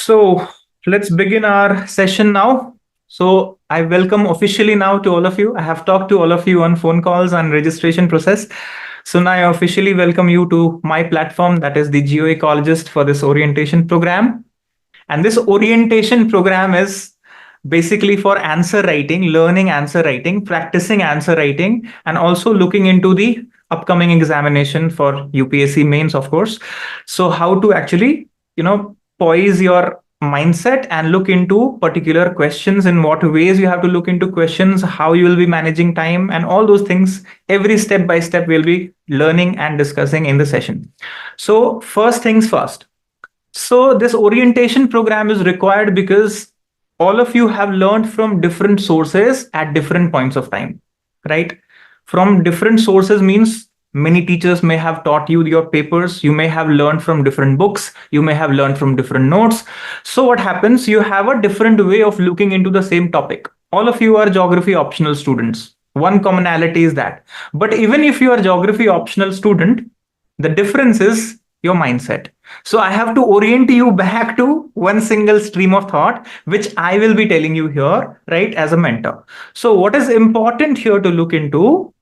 So let's begin our session now. So I welcome officially now to all of you. I have talked to all of you on phone calls and registration process. So now I officially welcome you to my platform, that is the Geo Ecologist, for this orientation program. And this orientation program is basically for answer writing, learning answer writing, practicing answer writing, and also looking into the upcoming examination for UPSC mains, of course. So how to actually, poise your mindset and look into particular questions, in what ways you have to look into questions, how you will be managing time, and all those things. Every step by step we'll be learning and discussing in the session. So first things first. So this orientation program is required because all of you have learned from different sources at different points of time, right? From different sources means many teachers may have taught you your papers. You may have learned from different books. You may have learned from different notes. So what happens? You have a different way of looking into the same topic. All of you are geography optional students. One commonality is that. But even if you are geography optional student, the difference is your mindset. So I have to orient you back to one single stream of thought, which I will be telling you here, right, as a mentor. So what is important here to look into,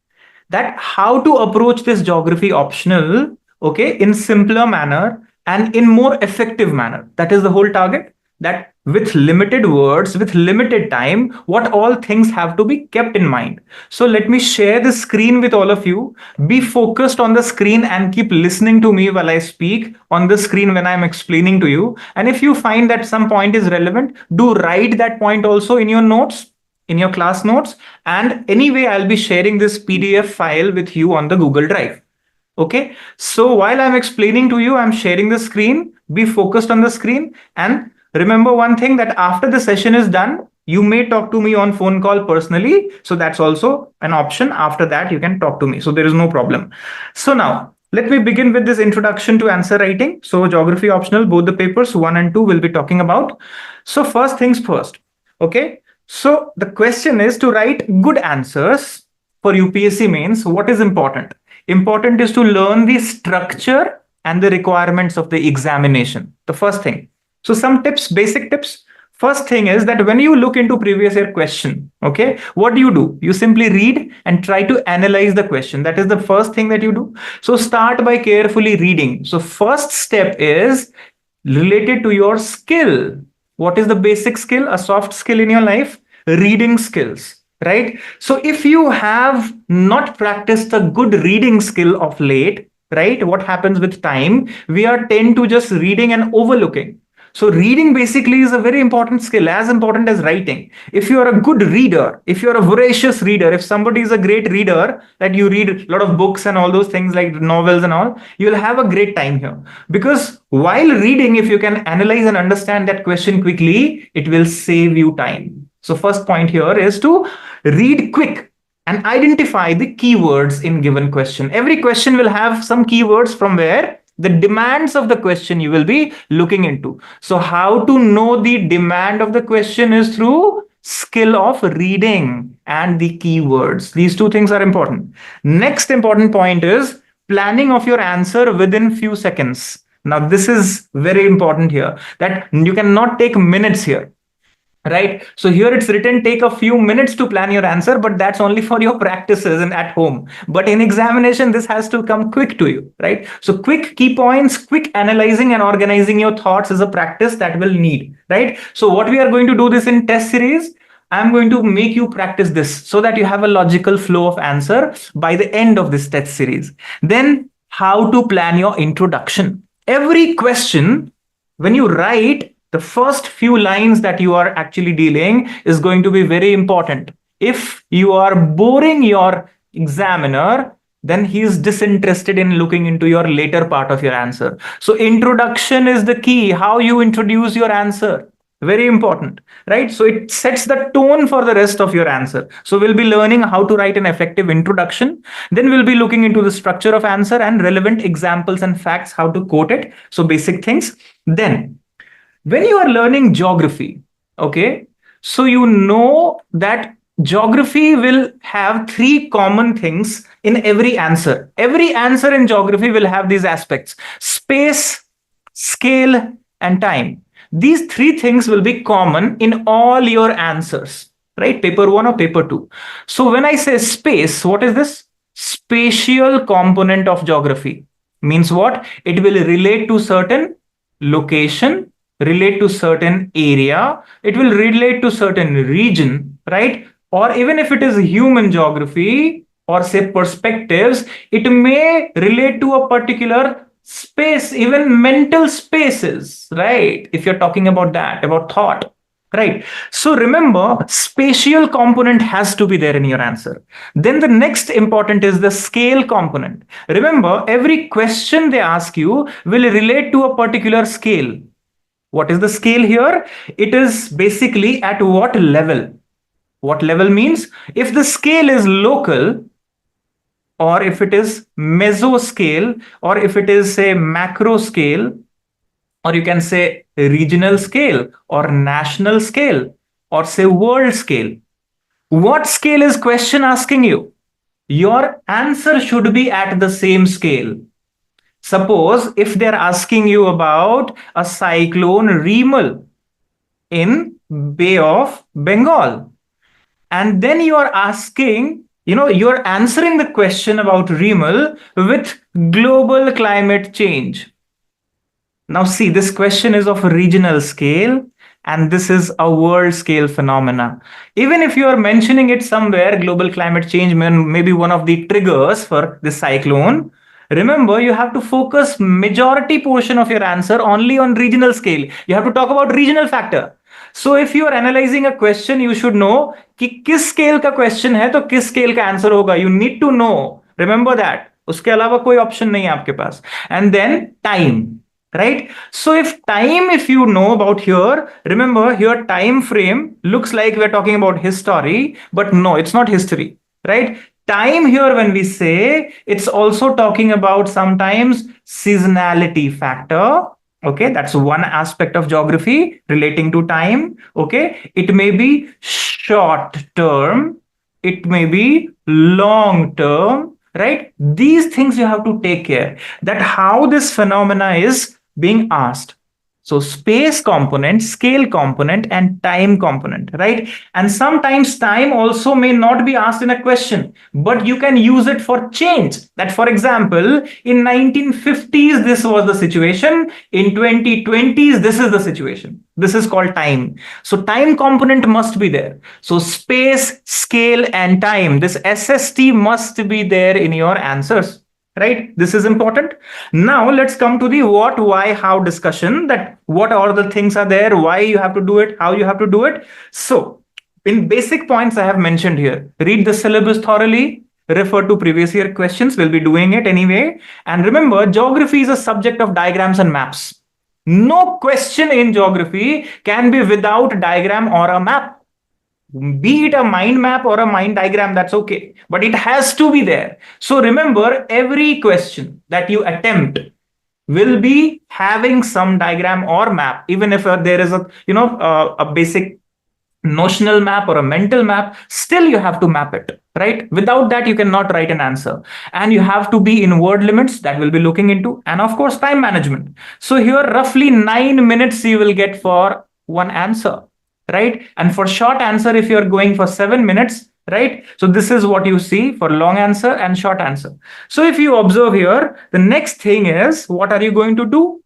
that how to approach this geography optional, okay, in simpler manner and in more effective manner. That is the whole target, that with limited words, with limited time, what all things have to be kept in mind. So let me share the screen with all of you. Be focused on the screen and keep listening to me while I speak on the screen when I'm explaining to you. And if you find that some point is relevant, do write that point also in your notes, in your class notes. And anyway, I'll be sharing this PDF file with you on the Google Drive. Okay. So while I'm explaining to you, I'm sharing the screen. Be focused on the screen. And remember one thing, that after the session is done, you may talk to me on phone call personally. So that's also an option. After that, you can talk to me. So there is no problem. So now let me begin with this introduction to answer writing. So geography optional, both the papers 1 and 2 will be talking about. So first things first. Okay. So the question is to write good answers for UPSC mains. What is important? Important is to learn the structure and the requirements of the examination. The first thing. So some tips, basic tips. First thing is that when you look into previous year question, okay, what do? You simply read and try to analyze the question. That is the first thing that you do. So start by carefully reading. So first step is related to your skill. What is the basic skill, a soft skill in your life? Reading skills, right? So if you have not practiced a good reading skill of late, right, what happens with time? We are tend to just reading and overlooking. So reading basically is a very important skill, as important as writing. If you are a good reader, if you're a voracious reader, if somebody is a great reader, that you read a lot of books and all those things like novels and all, you'll have a great time here. Because while reading, if you can analyze and understand that question quickly, it will save you time. So first point here is to read quick and identify the keywords in given question. Every question will have some keywords from where the demands of the question you will be looking into. So how to know the demand of the question is through skill of reading and the keywords. These two things are important. Next important point is planning of your answer within few seconds. Now this is very important here, that you cannot take minutes here. Right. So here it's written, take a few minutes to plan your answer, but that's only for your practices and at home. But in examination, this has to come quick to you, right? So quick key points, quick analyzing and organizing your thoughts is a practice that will need, right? So what we are going to do this in test series, I'm going to make you practice this so that you have a logical flow of answer by the end of this test series. Then how to plan your introduction. Every question, when you write, the first few lines that you are actually dealing is going to be very important. If you are boring your examiner, then he is disinterested in looking into your later part of your answer. So introduction is the key, how you introduce your answer. Very important, right? So it sets the tone for the rest of your answer. So we'll be learning how to write an effective introduction. Then we'll be looking into the structure of answer and relevant examples and facts, how to quote it. So basic things. Then when you are learning geography, okay, so you know that geography will have three common things in every answer. Every answer in geography will have these aspects: space, scale, and time. These three things will be common in all your answers, right? Paper 1 or paper 2. So when I say space, what is this? Spatial component of geography. Means what? It will relate to certain location, relate to certain area, it will relate to certain region, right? Or even if it is human geography or say perspectives, it may relate to a particular space, even mental spaces, right? If you're talking about that, about thought, right? So remember, spatial component has to be there in your answer. Then the next important is the scale component. Remember, every question they ask you will relate to a particular scale. What is the scale here? It is basically at what level. What level means if the scale is local, or if it is meso scale, or if it is say macro scale, or you can say regional scale or national scale or say world scale. What scale is question asking you? Your answer should be at the same scale. Suppose if they're asking you about a cyclone Remal in Bay of Bengal, and then you are asking, you're answering the question about Remal with global climate change. Now see, this question is of a regional scale and this is a world scale phenomena. Even if you are mentioning it somewhere, global climate change may be one of the triggers for this cyclone. Remember, you have to focus majority portion of your answer only on regional scale. You have to talk about regional factor. So if you are analyzing a question, you should know कि किस scale का question है तो किस scale का answer होगा. You need to know. Remember that. उसके अलावा कोई option नहीं है आपके पास. And then time. Right? So if you know about here, remember here time frame looks like we're talking about history, but no, it's not history, right? Time here, when we say, it's also talking about sometimes seasonality factor. Okay, that's one aspect of geography relating to time. Okay, it may be short term, it may be long term, right? These things you have to take care that how this phenomena is being asked. So space component, scale component, and time component, right? And sometimes time also may not be asked in a question, but you can use it for change. That, for example, in 1950s, this was the situation. In 2020s, this is the situation. This is called time. So time component must be there. So space, scale, and time. This SST must be there in your answers. Right? This is important. Now let's come to the what, why, how discussion, that what all the things are there, why you have to do it, how you have to do it. So in basic points I have mentioned here, read the syllabus thoroughly, refer to previous year questions, we'll be doing it anyway. And remember, geography is a subject of diagrams and maps. No question in geography can be without diagram or a map. Be it a mind map or a mind diagram, that's okay, but it has to be there. So remember, every question that you attempt will be having some diagram or map, even if there is a basic notional map or a mental map, still you have to map it, right? Without that, you cannot write an answer. And you have to be in word limits, that we'll be looking into, and of course time management. So here roughly 9 minutes you will get for one answer, right? And for short answer, if you're going for 7 minutes, right? So this is what you see for long answer and short answer. So if you observe here, the next thing is, what are you going to do?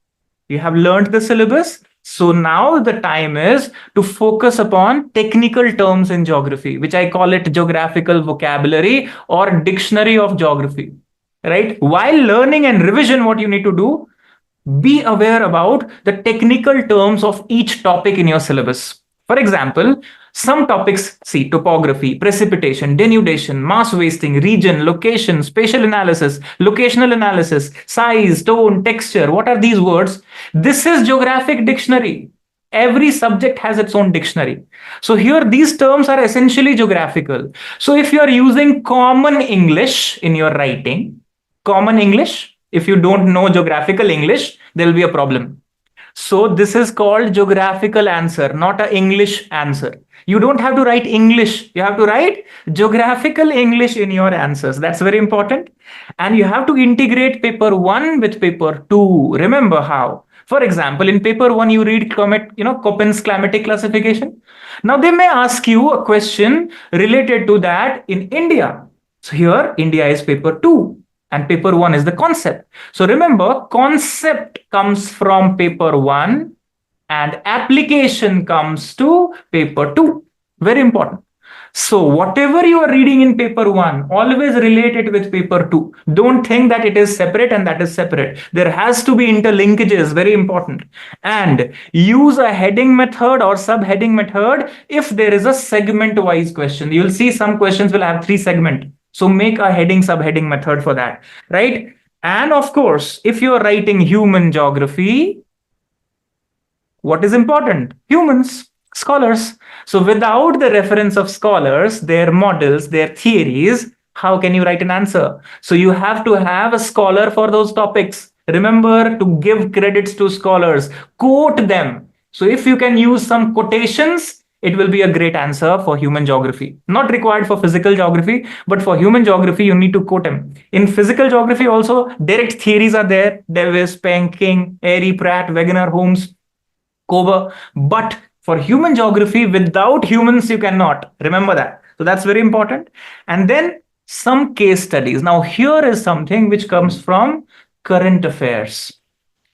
You have learned the syllabus. So now the time is to focus upon technical terms in geography, which I call it geographical vocabulary or dictionary of geography, right? While learning and revision, what you need to do, be aware about the technical terms of each topic in your syllabus. For example, some topics, see, topography, precipitation, denudation, mass wasting, region, location, spatial analysis, locational analysis, size, tone, texture. What are these words? This is geographic dictionary. Every subject has its own dictionary. So here, these terms are essentially geographical. So if you are using common English in your writing, common English, if you don't know geographical English, there will be a problem. So this is called geographical answer, not an English answer. You don't have to write English. You have to write geographical English in your answers. That's very important. And you have to integrate paper 1 with paper 2. Remember how? For example, in paper 1, you read Köppen's climatic classification. Now they may ask you a question related to that in India. So here, India is paper 2 and paper 1 is the concept. So remember, concept comes from paper 1 and application comes to paper 2. Very important. So whatever you are reading in paper 1, always relate it with paper 2. Don't think that it is separate and that is separate. There has to be interlinkages, very important. And use a heading method or subheading method if there is a segment-wise question. You'll see some questions will have 3 segments. So make a heading subheading method for that, right? And of course, if you're writing human geography, what is important? Humans, scholars. So without the reference of scholars, their models, their theories, how can you write an answer? So you have to have a scholar for those topics. Remember to give credits to scholars, quote them. So if you can use some quotations, it will be a great answer for human geography. Not required for physical geography, but for human geography, you need to quote them. In physical geography also, direct theories are there. Davis, Penck, King, Airy, Pratt, Wegener, Holmes, Kober. But for human geography, without humans, you cannot. Remember that. So that's very important. And then some case studies. Now, here is something which comes from current affairs,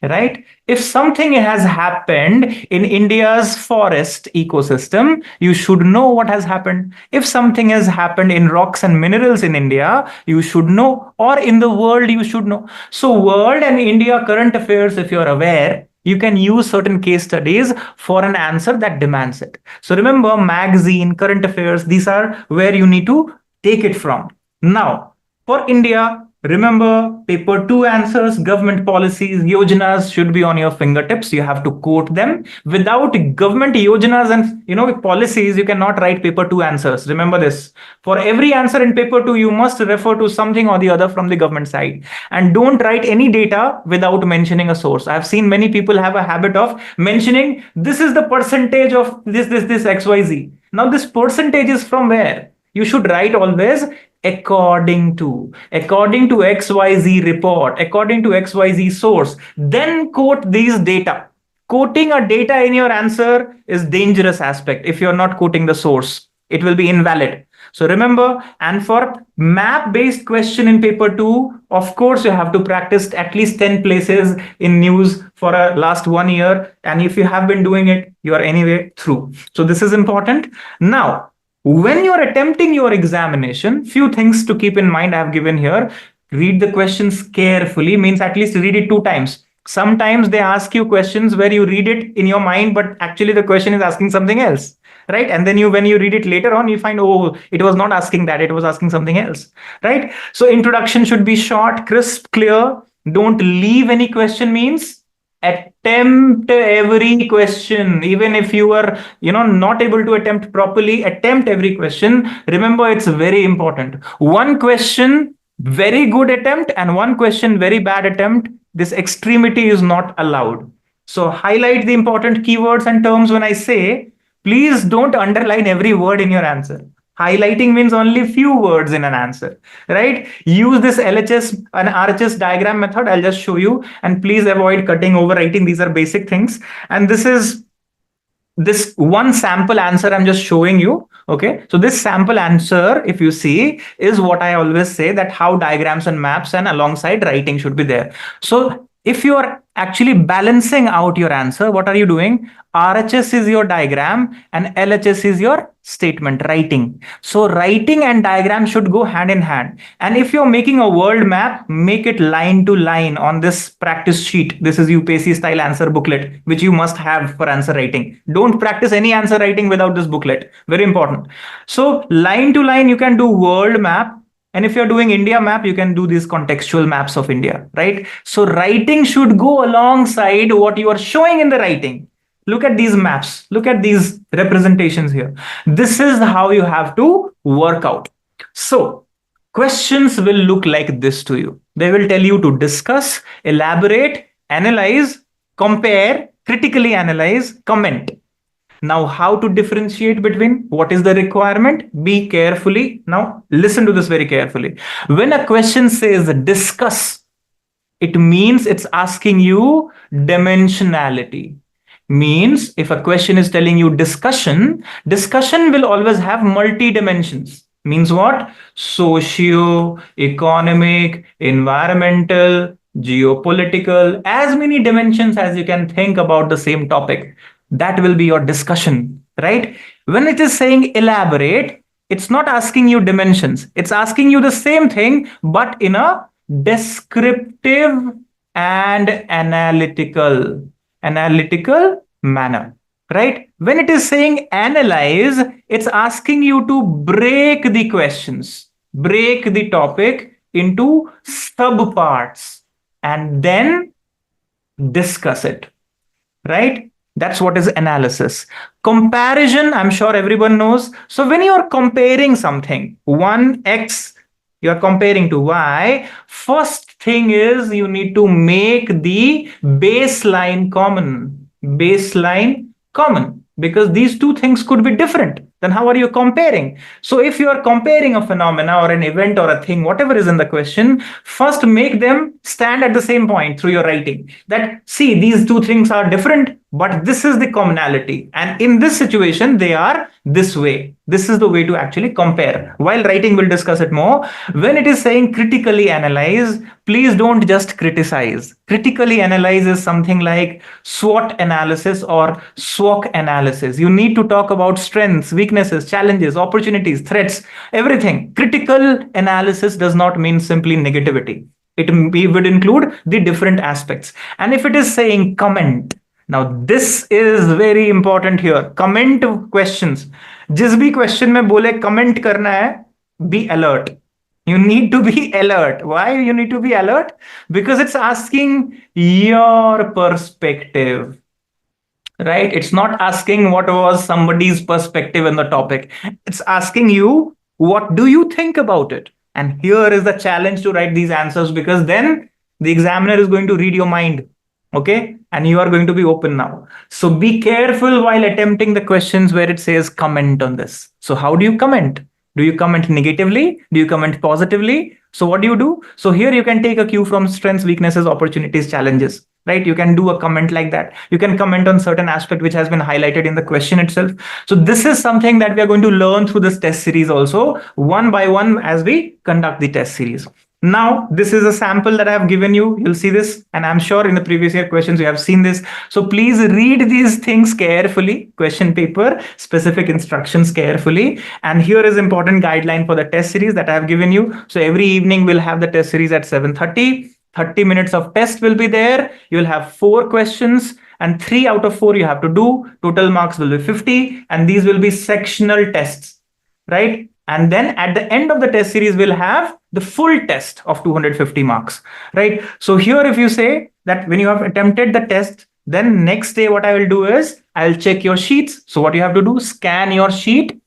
right? If something has happened in India's forest ecosystem, you should know what has happened. If something has happened in rocks and minerals in India, you should know, or in the world, you should know. So world and India current affairs, if you're aware, you can use certain case studies for an answer that demands it. So remember, magazine, current affairs, these are where you need to take it from. Now, for India, remember, paper 2 answers, government policies, yojanas should be on your fingertips. You have to quote them. Without government yojanas and policies, you cannot write paper 2 answers. Remember this. For every answer in paper 2, you must refer to something or the other from the government side. And don't write any data without mentioning a source. I've seen many people have a habit of mentioning this is the percentage of this XYZ. Now this percentage is from where? You should write always according to XYZ report, according to XYZ source, then quote these data. Quoting a data in your answer is dangerous aspect. If you're not quoting the source, it will be invalid. So remember, and for map based question in paper 2, of course, you have to practice at least 10 places in news for a last 1 year. And if you have been doing it, you are anyway through. So this is important. Now, when you're attempting your examination, few things to keep in mind I have given here. Read the questions carefully, means at least read it 2 times. Sometimes they ask you questions where you read it in your mind, but actually the question is asking something else, right? And then when you read it later on, you find, oh, it was not asking that, it was asking something else, right? So introduction should be short, crisp, clear. Don't leave any question, means attempt every question. Even if you are not able to attempt properly, attempt every question. Remember, it's very important. One question very good attempt and one question very bad attempt, this extremity is not allowed. So highlight the important keywords and terms. When I say, please don't underline every word in your answer. Highlighting means only few words in an answer, right? Use this LHS and RHS diagram method. I'll just show you, and please avoid cutting, overwriting. These are basic things. And this one sample answer I'm just showing you. Okay. So this sample answer, if you see, is what I always say, that how diagrams and maps and alongside writing should be there. So if you are actually balancing out your answer, what are you doing? RHS is your diagram and LHS is your statement, writing. So writing and diagram should go hand in hand. And if you're making a world map, make it line to line on this practice sheet. This is UPSC style answer booklet, which you must have for answer writing. Don't practice any answer writing without this booklet. Very important. So line to line, you can do world map. And if you're doing India map, you can do these contextual maps of India, right? So writing should go alongside what you are showing in the writing. Look at these maps. Look at these representations here. This is how you have to work out. So questions will look like this to you. They will tell you to discuss, elaborate, analyze, compare, critically analyze, comment. Now, how to differentiate between what is the requirement? Be carefully. Now, listen to this very carefully. When a question says discuss, It means it's asking you dimensionality. Means if a question is telling you discussion will always have multi dimensions. Means what? Socio, economic, environmental, geopolitical, as many dimensions as you can think about the same topic. That will be your discussion, right? When it is saying elaborate, it's not asking you dimensions. It's asking you the same thing, but in a descriptive and analytical manner, right? When it is saying analyze, it's asking you to break the questions, break the topic into subparts, and then discuss it, right? That's what is analysis. Comparison, I'm sure everyone knows. So when you're comparing something, 1x, you're comparing to y, first thing is you need to make the baseline common. Baseline common. Because these two things could be different. Then how are you comparing? So if you are comparing a phenomena or an event or a thing, whatever is in the question, first make them stand at the same point through your writing. That, see, these two things are different, but this is the commonality. And in this situation, they are this way. This is the way to actually compare. While writing, we'll discuss it more. When it is saying critically analyze, please don't just criticize. Critically analyze is something like SWOT analysis or SWOC analysis. You need to talk about strengths, weaknesses, challenges, opportunities, threats, everything. Critical analysis does not mean simply negativity. It would include the different aspects. And if it is saying comment, now this is very important here. Comment questions. जिस भी question में बोले comment करना है, be alert. You need to be alert. Why you need to be alert? Because it's asking your perspective, right? It's not asking what was somebody's perspective in the topic. It's asking you, what do you think about it? And here is the challenge to write these answers, because then the examiner is going to read your mind. Okay, and you are going to be open now. So be careful while attempting the questions where it says comment on this. So how do you comment? Do you comment negatively? Do you comment positively? So what do you do? So here you can take a cue from strengths, weaknesses, opportunities, challenges, right? You can do a comment like that. You can comment on certain aspect which has been highlighted in the question itself. So this is something that we are going to learn through this test series also, one by one, as we conduct the test series. Now, this is a sample that I have given you. You'll see this, and I'm sure in the previous year questions you have seen this. So please read these things carefully, question paper, specific instructions carefully. And here is important guideline for the test series that I have given you. So every evening we'll have the test series at 7:30. 30 minutes of test will be there. You'll have 4 questions, and 3 out of 4 you have to do. Total marks will be 50, and these will be sectional tests, right? And then at the end of the test series, we'll have the full test of 250 marks, right? So here, if you say that when you have attempted the test, then next day, what I will do is I'll check your sheets. So what you have to do, scan your sheet,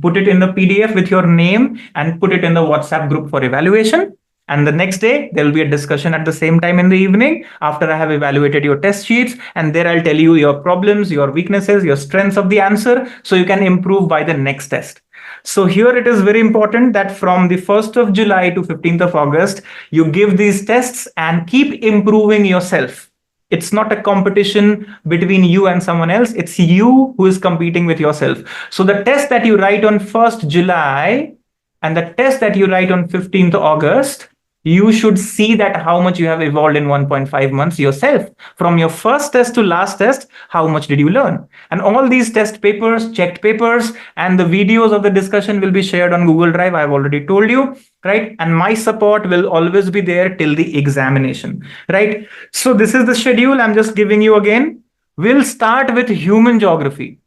put it in the PDF with your name, and put it in the WhatsApp group for evaluation. And the next day, there will be a discussion at the same time in the evening after I have evaluated your test sheets. And there I'll tell you your problems, your weaknesses, your strengths of the answer, so you can improve by the next test. So here it is very important that from the 1st of July to 15th of August, you give these tests and keep improving yourself. It's not a competition between you and someone else. It's you who is competing with yourself. So the test that you write on 1st July and the test that you write on 15th August, you should see that how much you have evolved in 1.5 months yourself. From your first test to last test, how much did you learn? And all these test papers, checked papers, and the videos of the discussion will be shared on Google Drive. I've already told you, right? And my support will always be there till the examination, right? So this is the schedule I'm just giving you again. We'll start with human geography.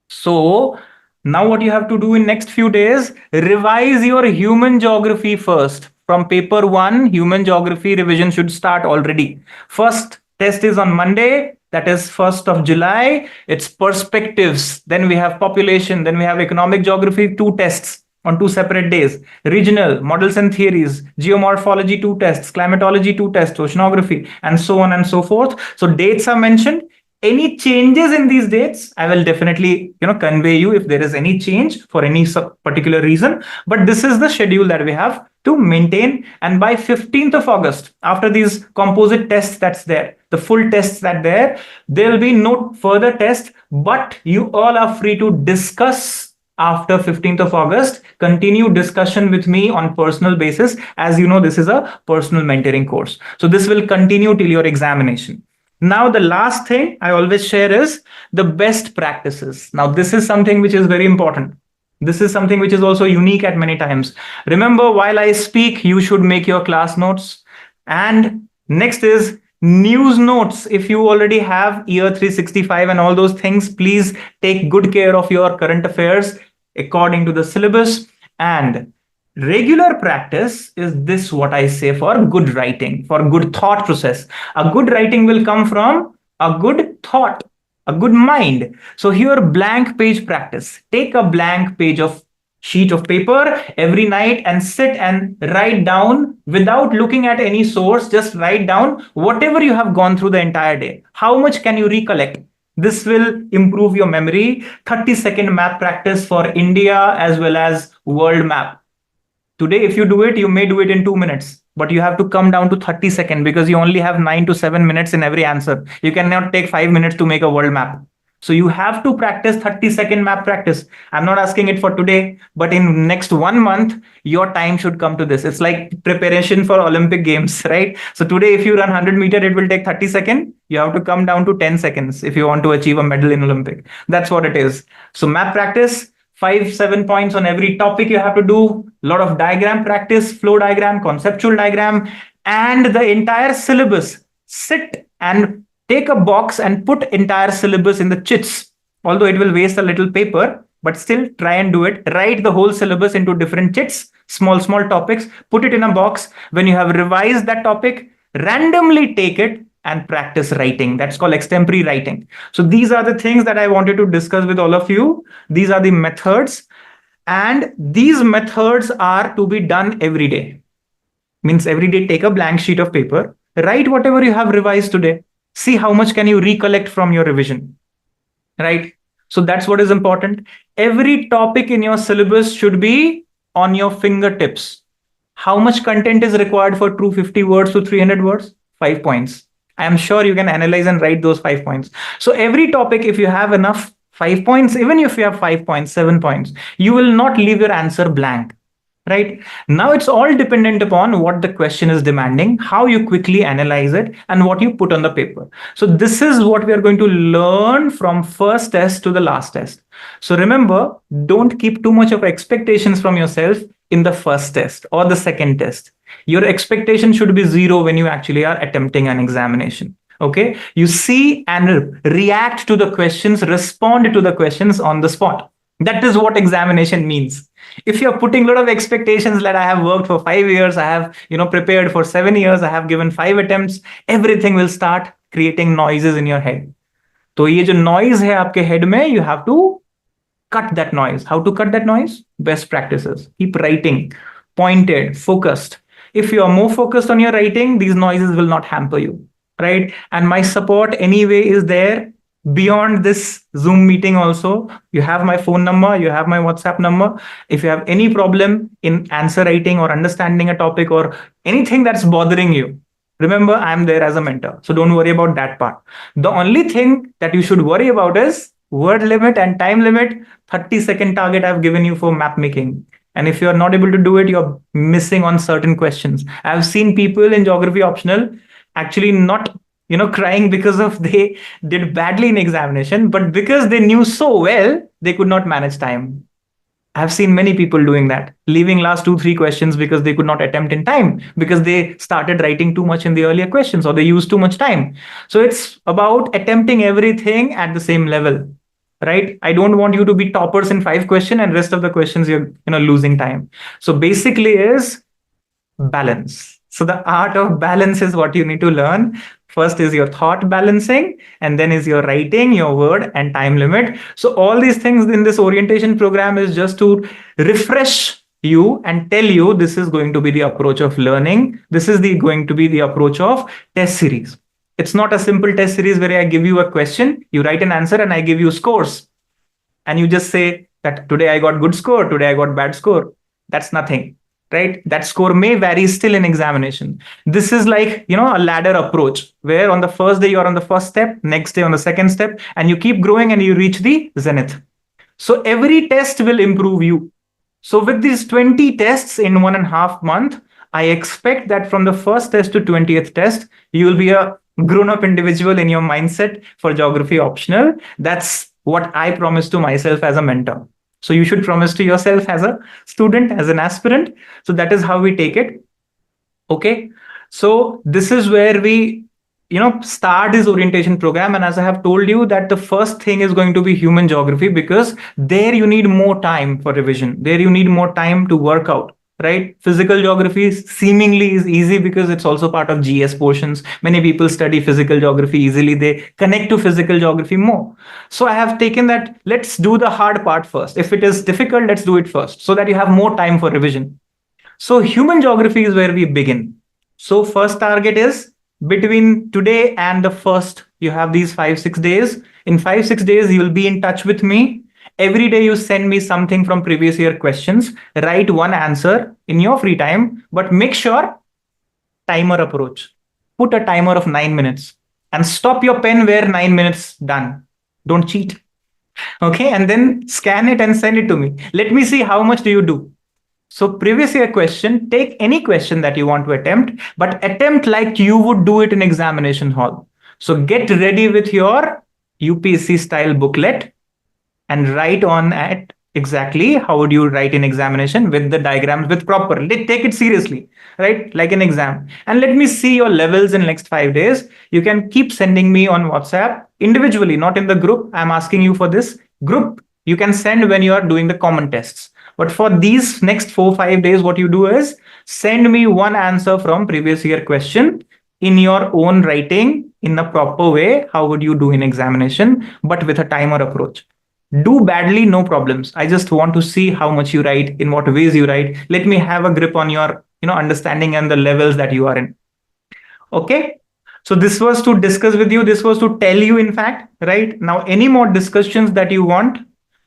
So now what you have to do in next few days, revise your human geography first. From paper 1, human geography revision should start already. First test is on Monday, that is 1st of July. It's perspectives. Then we have population. Then we have economic geography, 2 tests on 2 separate days. Regional, models and theories, geomorphology, 2 tests, climatology, 2 tests, oceanography, and so on and so forth. So dates are mentioned. Any changes in these dates, I will definitely convey you if there is any change for any particular reason. But this is the schedule that we have to maintain. And by 15th of August, after these composite tests that's there, the full tests that there will be no further tests. But you all are free to discuss after 15th of August, continue discussion with me on personal basis. As you know, this is a personal mentoring course. So this will continue till your examination. Now, the last thing I always share is the best practices. Now, this is something which is very important. This is something which is also unique at many times. Remember, while I speak, you should make your class notes. And next is news notes. If you already have year 365 and all those things, please take good care of your current affairs according to the syllabus. And regular practice is this, what I say, for good writing, for good thought process. A good writing will come from a good thought, a good mind. So here, blank page practice. Take a blank page of sheet of paper every night and sit and write down without looking at any source. Just write down whatever you have gone through the entire day. How much can you recollect? This will improve your memory. 30-second map practice for India as well as world map. Today, if you do it, you may do it in 2 minutes, but you have to come down to 30 seconds because you only have 9 to 7 minutes in every answer. You cannot take 5 minutes to make a world map. So you have to practice 30-second map practice. I'm not asking it for today, but in next 1 month, your time should come to this. It's like preparation for Olympic Games, right? So today, if you run 100 meter, it will take 30 seconds. You have to come down to 10 seconds if you want to achieve a medal in Olympic. That's what it is. So map practice, 5-7 points on every topic you have to do. A lot of diagram practice, flow diagram, conceptual diagram, and the entire syllabus. Sit and take a box and put entire syllabus in the chits. Although it will waste a little paper, but still try and do it. Write the whole syllabus into different chits, small topics, put it in a box. When you have revised that topic, randomly take it and practice writing. That's called extempore writing. So these are the things that I wanted to discuss with all of you. These are the methods. And these methods are to be done every day. Means every day, take a blank sheet of paper, write whatever you have revised today. See how much can you recollect from your revision, right? So that's what is important. Every topic in your syllabus should be on your fingertips. How much content is required for 250 words to 300 words? 5 points. I am sure you can analyze and write those 5 points. So every topic, if you have enough 5 points, even if you have 5 points, 7 points, you will not leave your answer blank. Right now, it's all dependent upon what the question is demanding, how you quickly analyze it, and what you put on the paper. So this is what we are going to learn from first test to the last test. So remember, don't keep too much of expectations from yourself in the first test or the second test. Your expectation should be zero when you actually are attempting an examination. Okay, you see and react to the questions, respond to the questions on the spot. That is what examination means. If you're putting a lot of expectations that I have worked for 5 years, I have prepared for 7 years, I have given 5 attempts, everything will start creating noises in your head. So ये जो noise है आपके head में, you have to cut that noise. How to cut that noise? Best practices. Keep writing, pointed, focused. If you are more focused on your writing, these noises will not hamper you, right? And my support anyway is there. Beyond this Zoom meeting also, you have my phone number, you have my WhatsApp number. If you have any problem in answer writing or understanding a topic or anything that's bothering you, remember, I'm there as a mentor. So don't worry about that part. The only thing that you should worry about is word limit and time limit. 30-second target I've given you for map making. And if you're not able to do it, you're missing on certain questions. I've seen people in geography optional actually not crying because of they did badly in examination, but because they knew so well, they could not manage time. I've seen many people doing that, leaving last 2-3 questions because they could not attempt in time, because they started writing too much in the earlier questions or they used too much time. So it's about attempting everything at the same level, right? I don't want you to be toppers in 5 questions and rest of the questions you're losing time. So basically is balance. So the art of balance is what you need to learn. First is your thought balancing, and then is your writing, your word and time limit. So all these things in this orientation program is just to refresh you and tell you this is going to be the approach of learning. This is going to be the approach of test series. It's not a simple test series where I give you a question, you write an answer, and I give you scores. And you just say that today I got good score, today I got bad score. That's nothing, right? That score may vary still in examination. This is like, a ladder approach where on the first day you are on the first step, next day on the second step, and you keep growing and you reach the zenith. So every test will improve you. So with these 20 tests in 1.5 months, I expect that from the first test to 20th test, you will be a grown-up individual in your mindset for geography optional. That's what I promise to myself as a mentor. So you should promise to yourself as a student, as an aspirant. So that is how we take it. Okay. So this is where we start this orientation program. And as I have told you that the first thing is going to be human geography, because there you need more time for revision. There you need more time to work out, right? Physical geography seemingly is easy because it's also part of GS portions. Many people study physical geography easily. They connect to physical geography more. So I have taken that, let's do the hard part first. If it is difficult, let's do it first so that you have more time for revision. So human geography is where we begin. So first target is between today and the first, you have these 5-6 days. In 5-6 days, you will be in touch with me. Every day you send me something from previous year questions. Write one answer in your free time, but make sure timer approach. Put a timer of 9 minutes and stop your pen where 9 minutes done. Don't cheat. Okay, and then scan it and send it to me. Let me see how much do you do. So previous year question, take any question that you want to attempt, but attempt like you would do it in examination hall. So get ready with your UPSC style booklet and write on at exactly how would you write in examination with the diagrams with proper. Take it seriously, right? Like an exam. And let me see your levels in next 5 days. You can keep sending me on WhatsApp individually, not in the group. I'm asking you for this group. You can send when you are doing the common tests. But for these next 4-5 days, what you do is send me one answer from previous year question in your own writing in a proper way. How would you do in examination, but with a timer approach? Do badly, no problems. I just want to see how much you write, in what ways you write. Let me have a grip on your understanding and the levels that you are in. Okay. So this was to discuss with you. This was to tell you, in fact, right? Now, any more discussions that you want,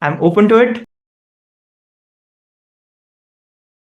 I'm open to it.